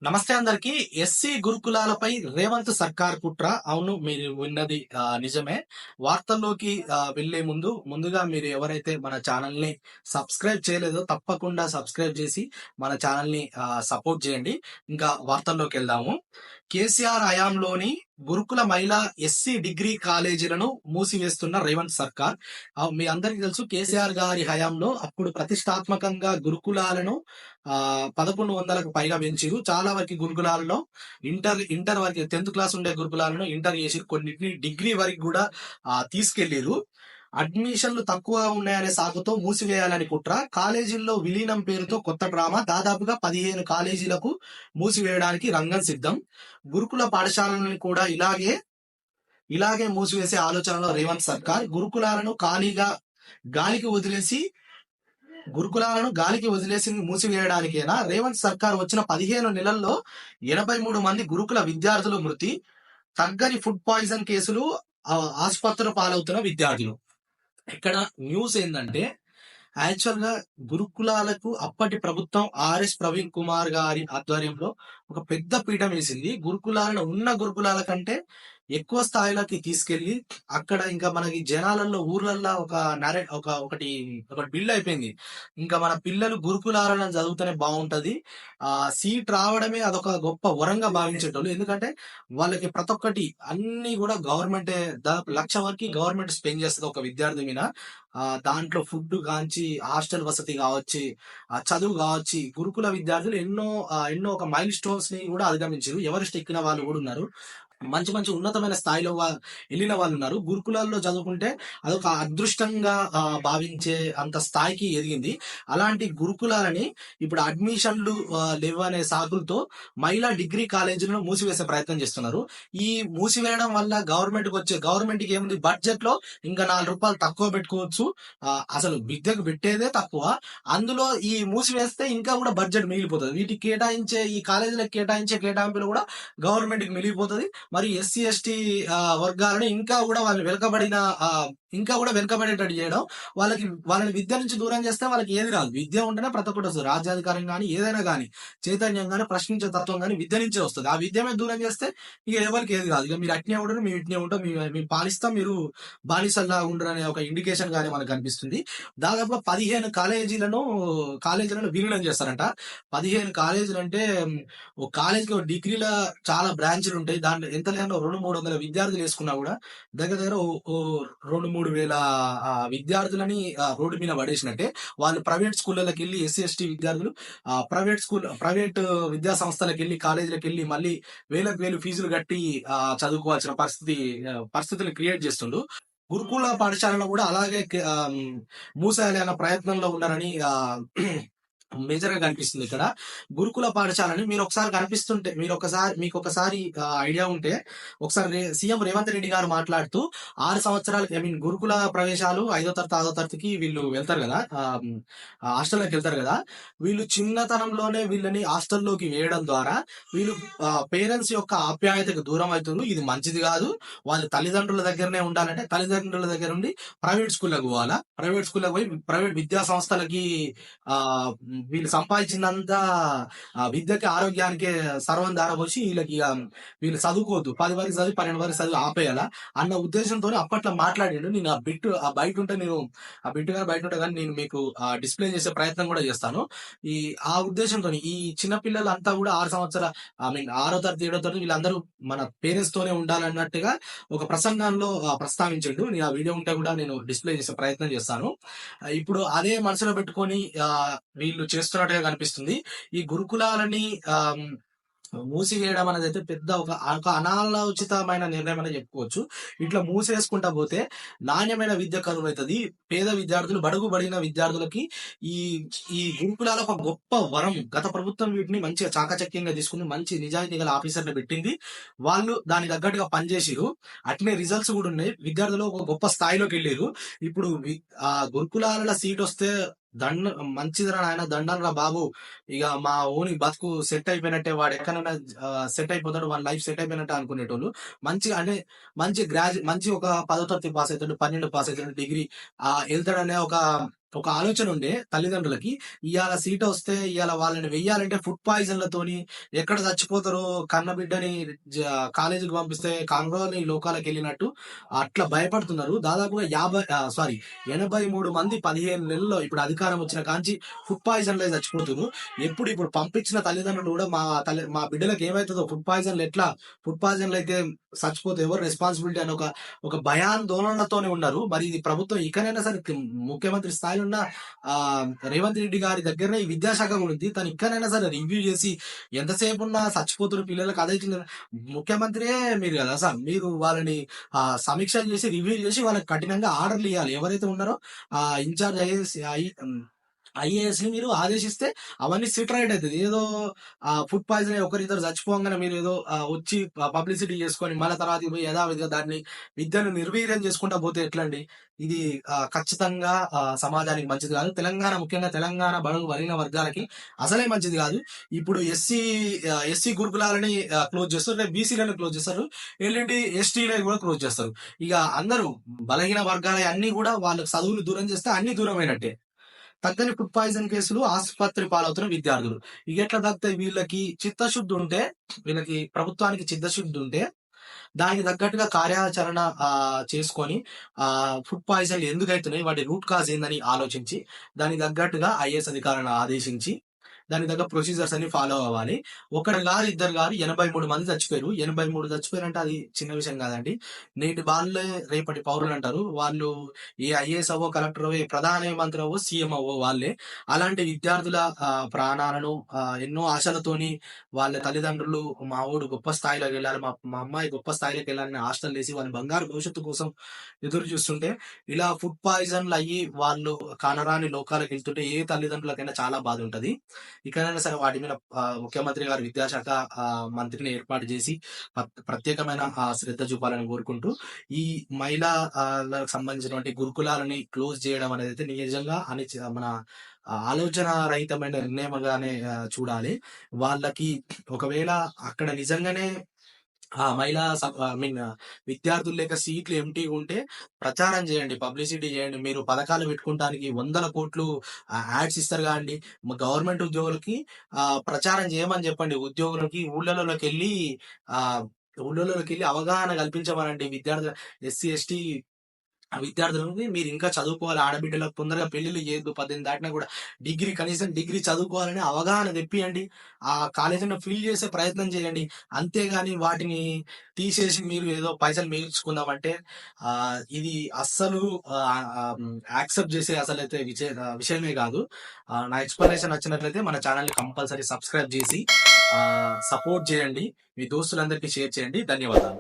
నమస్తే అందరికి. ఎస్సీ గురుకులాలపై రేవంత్ సర్కార్ కుట్ర. అవును, మీరు విన్నది నిజమే. వార్తల్లోకి వెళ్లే ముందుగా మీరు ఎవరైతే మన ఛానల్ ని సబ్స్క్రైబ్ చేయలేదో తప్పకుండా సబ్స్క్రైబ్ చేసి మన ఛానల్ ని సపోర్ట్ చేయండి. ఇంకా వార్తల్లోకి వెళ్దాము. కేసీఆర్ హయాంలోని గురుకుల మహిళా ఎస్సీ డిగ్రీ కాలేజీలను మూసివేస్తున్న రేవంత్ సర్కార్. మీ అందరికీ తెలుసు, కేసీఆర్ గారి హయాంలో అప్పుడు ప్రతిష్టాత్మకంగా గురుకులాలను 1100కు పైగా పెంచిరు. చాలా వరకు గురుకులాల్లో ఇంటర్ వరకు 10th క్లాస్ ఉండే గురుకులాలను ఇంటర్ చేసి కొన్నిటిని డిగ్రీ వరకు కూడా తీసుకెళ్లిరు. అడ్మిషన్లు తక్కువ ఉన్నాయనే సాకుతో మూసివేయాలని కుట్ర. కాలేజీల్లో విలీనం పేరుతో కొత్త డ్రామా. దాదాపుగా 15 కాలేజీలకు మూసివేయడానికి రంగం సిద్ధం. గురుకుల పాఠశాలను కూడా ఇలాగే మూసివేసే ఆలోచనలో రేవంత్ సర్కార్. గాలికి వదిలేసి మూసివేయడానికేనా? రేవంత్ సర్కార్ వచ్చిన 15 నెలల్లో 83 మంది గురుకుల విద్యార్థులు మృతి. తగ్గని ఫుడ్ పాయిజన్ కేసులు, ఆసుపత్రుల పాలవుతున్న విద్యార్థులు. ఇక్కడ న్యూస్ ఏంటంటే, యాక్చువల్ గా గురుకులాలకు అప్పటి ప్రభుత్వం ఆర్ఎస్ ప్రవీణ్ కుమార్ గారి ఆధ్వర్యంలో ఒక పెద్ద పీఠం వేసింది. ఉన్న గురుకులాల కంటే ఎక్కువ స్థాయిలోకి తీసుకెళ్లి అక్కడ ఇంకా మనకి జనాలలో ఊర్లల్లో ఒకటి బిల్డ్ అయిపోయింది. ఇంకా మన పిల్లలు గురుకులాలను చదువుతూనే బాగుంటది, సీట్ రావడమే అదొక గొప్ప వరంగా భావించేటోళ్ళు. ఎందుకంటే వాళ్ళకి ప్రతి ఒక్కటి అన్ని కూడా గవర్నమెంటే, దాదాపు 1,00,000 వరకు గవర్నమెంట్ స్పెండ్ చేస్తుంది ఒక విద్యార్థి మీద. దాంట్లో ఫుడ్ కాంచి, హాస్టల్ వసతి కావచ్చు, చదువు కావచ్చు. గురుకుల విద్యార్థులు ఎన్నో ఒక మైల్ స్టోన్స్ ని కూడా అధిగమించారు. ఎవరెస్ట్ ఎక్కిన వాళ్ళు కూడా ఉన్నారు. మంచి మంచి ఉన్నతమైన స్థాయిలో వెళ్ళిన వాళ్ళు ఉన్నారు. గురుకులాల్లో చదువుకుంటే అదొక అదృష్టంగా భావించే అంత స్థాయికి ఎదిగింది. అలాంటి గురుకులాలని ఇప్పుడు అడ్మిషన్లు లేవనే సాకులతో మహిళా డిగ్రీ కాలేజీలను మూసివేసే ప్రయత్నం చేస్తున్నారు. ఈ మూసివేయడం వల్ల గవర్నమెంట్ కి ఏముంది, బడ్జెట్ లో ఇంకా ₹4 తక్కువ పెట్టుకోవచ్చు. అసలు విద్యకు పెట్టేదే తక్కువ, అందులో ఈ మూసివేస్తే ఇంకా కూడా బడ్జెట్ మిగిలిపోతుంది. ఈ కాలేజీలకు కేటాయించే కేటాయింపులు కూడా గవర్నమెంట్ కి మిగిలిపోతుంది. మరి ఎస్సీ ఎస్టీ వర్గాలను ఇంకా కూడా వెనుకబడేటట్టు చేయడం, వాళ్ళని విద్య నుంచి దూరం చేస్తే వాళ్ళకి ఏది రాదు. విద్య ఉంటేనే ప్రతి ఒక్కటి వస్తుంది. రాజ్యాధికారం కానీ, ఏదైనా కానీ, చైతన్యం కానీ, ప్రశ్నించే తత్వం కానీ విద్య నుంచే వస్తుంది. ఆ విద్య మీద దూరం చేస్తే ఇక ఎవరికి ఏది కాదు. ఇక మీరు అట్నే ఉండరు, మేము ఇట్నే ఉంటాం, మేము పాలిస్తాం, మీరు బానిసల్లా ఉండరు అనే ఒక ఇండికేషన్ కానీ మనకు కనిపిస్తుంది. దాదాపుగా 15 కాలేజీలను విలీనం చేస్తారంట. 15 కాలేజీలు అంటే ఒక కాలేజీకి ఒక డిగ్రీల చాలా బ్రాంచ్లు ఉంటాయి. దాంట్లో ఎంత లేదో 200-300 విద్యార్థులు వేసుకున్నా కూడా దగ్గర 2-3 వేల విద్యార్థులని రోడ్డు మీద పడేసినట్టే. వాళ్ళు ప్రైవేట్ స్కూళ్ళకి వెళ్ళి, ఎస్సీ ఎస్టీ విద్యార్థులు ప్రైవేట్ విద్యా సంస్థలకు వెళ్ళి, కాలేజీలకు వెళ్ళి మళ్ళీ వేలకు ఫీజులు కట్టి చదువుకోవాల్సిన పరిస్థితులు క్రియేట్ చేస్తుండ్రు. గురుకుల పాఠశాలను కూడా అలాగే మూసేయాలి అన్న ప్రయత్నంలో ఉన్నారని మేజర్ గా కనిపిస్తుంది. ఇక్కడ గురుకుల పాఠశాలని మీకు ఒకసారి ఐడియా ఉంటే, ఒకసారి సీఎం రేవంత్ రెడ్డి గారు మాట్లాడుతూ 6 సంవత్సరాలకి గురుకుల ప్రవేశాలు 5వ తరగతి 6వ తరగతికి వీళ్ళు వెళ్తారు కదా, హాస్టల్లోకి వెళ్తారు కదా. వీళ్ళు చిన్నతనంలోనే వీళ్ళని హాస్టల్లోకి వేయడం ద్వారా వీళ్ళు పేరెంట్స్ యొక్క ఆప్యాయతకు దూరం అవుతున్నారు. ఇది మంచిది కాదు. వాళ్ళు తల్లిదండ్రుల దగ్గరనే ఉండాలంటే తల్లిదండ్రుల దగ్గర ఉండి ప్రైవేట్ స్కూల్లకు పోవాలా. ప్రైవేట్ స్కూల్లకు పోయి ప్రైవేట్ విద్యా సంస్థలకి వీళ్ళు సంపాదించిందంతా విద్యకి, ఆరోగ్యానికి సర్వం దారపోసి వీళ్ళు చదువుకోవద్దు, 10 వరకు చదివి 12 వరకు చదివి ఆపేయాలా అన్న ఉద్దేశంతో అప్పట్లో మాట్లాడిండు. నేను ఆ బిట్ బయట ఉంటే కానీ నేను మీకు డిస్ప్లే చేసే ప్రయత్నం కూడా చేస్తాను. ఆ ఉద్దేశంతో ఈ చిన్న పిల్లలంతా కూడా 6వ తరగతి 7వ తరగతి వీళ్ళందరూ మన పేరెంట్స్ తోనే ఉండాలన్నట్టుగా ఒక ప్రసంగంలో ప్రస్తావించండు. నేను ఆ వీడియో ఉంటే కూడా నేను డిస్ప్లే చేసే ప్రయత్నం చేస్తాను. ఇప్పుడు అదే మనసులో పెట్టుకొని వీళ్ళు చేస్తున్నట్టుగా కనిపిస్తుంది. ఈ గురుకులాలని మూసివేయడం అనేది అయితే పెద్ద ఒక అనాలోచితమైన నిర్ణయం అని చెప్పుకోవచ్చు. ఇట్లా మూసేసుకుంటా పోతే నాణ్యమైన విద్య కరువు అవుతుంది. పేద విద్యార్థులు, బడుగు బడిన విద్యార్థులకి ఈ గురుకులాల ఒక గొప్ప వరం. గత ప్రభుత్వం వీటిని మంచిగా చాకచక్యంగా తీసుకుని మంచి నిజాయితీ గల ఆఫీసర్లు పెట్టింది. వాళ్ళు దానికి తగ్గట్టుగా పనిచేసిరు. అట్లనే రిజల్ట్స్ కూడా ఉన్నాయి. విద్యార్థులు ఒక గొప్ప స్థాయిలోకి వెళ్ళారు. ఇప్పుడు ఆ గురుకులాల సీట్ వస్తే మంచిదిరా నాయన, దండనరా బాబు, ఇక మా ఓని బతుకు సెట్ అయిపోయినట్టే, వాడు ఎక్కడైనా సెట్ అయిపోతాడు, వాడి లైఫ్ సెట్ అయిపోయినట్టు అనుకునేటోళ్ళు. మంచి ఒక 10వ తరగతి పాస్ అవుతాడు, 12 పాస్ అవుతాడు, డిగ్రీ వెళ్తాడనే ఒక ఒక ఆలోచన ఉండే తల్లిదండ్రులకి ఇవాళ సీట్ వస్తే ఇవాళ వాళ్ళని వెయ్యాలంటే ఫుడ్ పాయిజన్లతోని ఎక్కడ చచ్చిపోతారో కన్న బిడ్డని కాలేజీకి పంపిస్తే కాంగ్రోని లోకాలకు వెళ్ళినట్టు అట్లా భయపడుతున్నారు. దాదాపుగా 83 మంది 15 నెలల్లో ఇప్పుడు అధికారం వచ్చిన కాంచి ఫుడ్ పాయిజన్లే చచ్చిపోతున్నారు. ఇప్పుడు పంపించిన తల్లిదండ్రులు కూడా మా బిడ్డలకు ఏమైతుందో ఫుడ్ పాయిజన్లు అయితే చచ్చిపోతే ఎవరు రెస్పాన్సిబిలిటీ అని ఒక భయాందోళనతోనే ఉన్నారు. మరి ఇది ప్రభుత్వం ఇకనైనా సరే ముఖ్యమంత్రి స్థాయిలో ఉన్న రేవంత్ రెడ్డి గారి దగ్గరనే ఈ విద్యాశాఖ కూడా ఉంది. తను ఇక్కడైనా సరే రివ్యూ చేసి ఎంతసేపు ఉన్నా చచ్చిపోతున్న పిల్లలకు అదే ముఖ్యమంత్రియే మీరు కదా సార్, మీరు వాళ్ళని సమీక్ష చేసి రివ్యూ చేసి వాళ్ళకి కఠినంగా ఆర్డర్లు ఇవ్వాలి. ఎవరైతే ఉన్నారో ఇన్ఛార్జ్ ఐఏఎస్ ని మీరు ఆదేశిస్తే అవన్నీ సిట్ రైట్ అవుతుంది. ఏదో ఫుడ్ పాయిజన్ ఒకరిద్దరు చచ్చిపోగానే మీరు ఏదో వచ్చి పబ్లిసిటీ చేసుకొని మళ్ళీ తర్వాత పోయి యథావిధిగా దాన్ని విద్యను నిర్వీర్యం చేసుకుంటా పోతే ఎట్లండి? ఇది ఖచ్చితంగా సమాజానికి మంచిది కాదు. ముఖ్యంగా తెలంగాణ బడుగు బలహీన వర్గాలకి అసలే మంచిది కాదు. ఇప్పుడు ఎస్సీ గురుకులాలని క్లోజ్ చేస్తారు, రేపు బీసీలను క్లోజ్ చేస్తారు, ఎల్లుండి ఎస్టీలని కూడా క్లోజ్ చేస్తారు. ఇక అందరూ బలహీన వర్గాల అన్ని కూడా వాళ్ళకి చదువులు దూరం చేస్తే అన్ని దూరమైనట్టే. తగ్గని ఫుడ్ పాయిజన్ కేసులు ఆసుపత్రి పాలవుతున్న విద్యార్థులు. ఇక ఎట్లా తగ్గుతాయి? వీళ్ళకి ప్రభుత్వానికి చిత్తశుద్ధి ఉంటే దానికి తగ్గట్టుగా కార్యాచరణ చేసుకొని ఫుడ్ పాయిజన్లు ఎందుకు అవుతున్నాయి, వాటి రూట్ కాజ్ ఏందని ఆలోచించి దానికి తగ్గట్టుగా ఐఏఎస్ అధికారులను ఆదేశించి దాని దగ్గర ప్రొసీజర్స్ అన్ని ఫాలో అవ్వాలి. ఒకరు గారు ఇద్దరు గారు 83 మంది చచ్చిపోయారు. 83 చచ్చిపోయారు అంటే అది చిన్న విషయం కాదండి. నేటి వాళ్ళే రేపటి పౌరులు అంటారు. వాళ్ళు ఏ ఐఏఎస్ అవ్వో, కలెక్టర్ అవ్వో, ప్రధానమంత్రి అవ్వో, సీఎం అవ్వో వాళ్ళే. అలాంటి విద్యార్థుల ప్రాణాలను ఎన్నో ఆశలతోని వాళ్ళ తల్లిదండ్రులు మా ఊడు గొప్ప స్థాయిలోకి వెళ్ళాలి, మా అమ్మాయి గొప్ప స్థాయిలోకి వెళ్ళాలని హాస్టల్ వేసి వాళ్ళ బంగారు భవిష్యత్తు కోసం ఎదురు చూస్తుంటే ఇలా ఫుడ్ పాయిజన్లు అయ్యి వాళ్ళు కానరాని లోకాలకు వెళ్తుంటే ఏ తల్లిదండ్రులకైనా చాలా బాధ ఉంటది. ఇకనైనా సరే వాటి మీద ముఖ్యమంత్రి గారు విద్యాశాఖ మంత్రిని ఏర్పాటు చేసి ప్రత్యేకమైన శ్రద్ధ చూపాలని కోరుకుంటూ ఈ మహిళలకు సంబంధించినటువంటి గురుకులాలని క్లోజ్ చేయడం అనేది అయితే నిజంగా మన ఆలోచన రహితమైన నిర్ణయంగానే చూడాలి. వాళ్ళకి ఒకవేళ అక్కడ నిజంగానే విద్యార్థులు లేక సీట్లు ఎంటీగా ఉంటే ప్రచారం చేయండి, పబ్లిసిటీ చేయండి. మీరు పథకాలు పెట్టుకోవడానికి 100 కోట్లు యాడ్స్ ఇస్తారు కాండి. గవర్నమెంట్ ఉద్యోగులకి ప్రచారం చేయమని చెప్పండి. ఉద్యోగులకి ఊళ్ళలోకి వెళ్ళి అవగాహన కల్పించమనండి. విద్యార్థులు ఎస్సీ ఎస్టీ విద్యార్థులకి మీరు ఇంకా చదువుకోవాలి, ఆడబిడ్డలకు తొందరగా పెళ్లిళ్ళు చేయొద్దు, 18 దాటినా కూడా కనీసం డిగ్రీ చదువుకోవాలని అవగాహన తెప్పియండి. ఆ కాలేజీని ఫిల్ చేసే ప్రయత్నం చేయండి. అంతేగాని వాటిని తీసేసి మీరు ఏదో పైసలు మిగిల్చుకుందామంటే ఇది అస్సలు యాక్సెప్ట్ చేసే అసలైతే విషయమే కాదు. నా ఎక్స్ప్లెనేషన్ నచ్చినట్లయితే మన ఛానల్ని కంపల్సరీ సబ్స్క్రైబ్ చేసి సపోర్ట్ చేయండి. మీ దోస్తులందరికీ షేర్ చేయండి. ధన్యవాదాలు.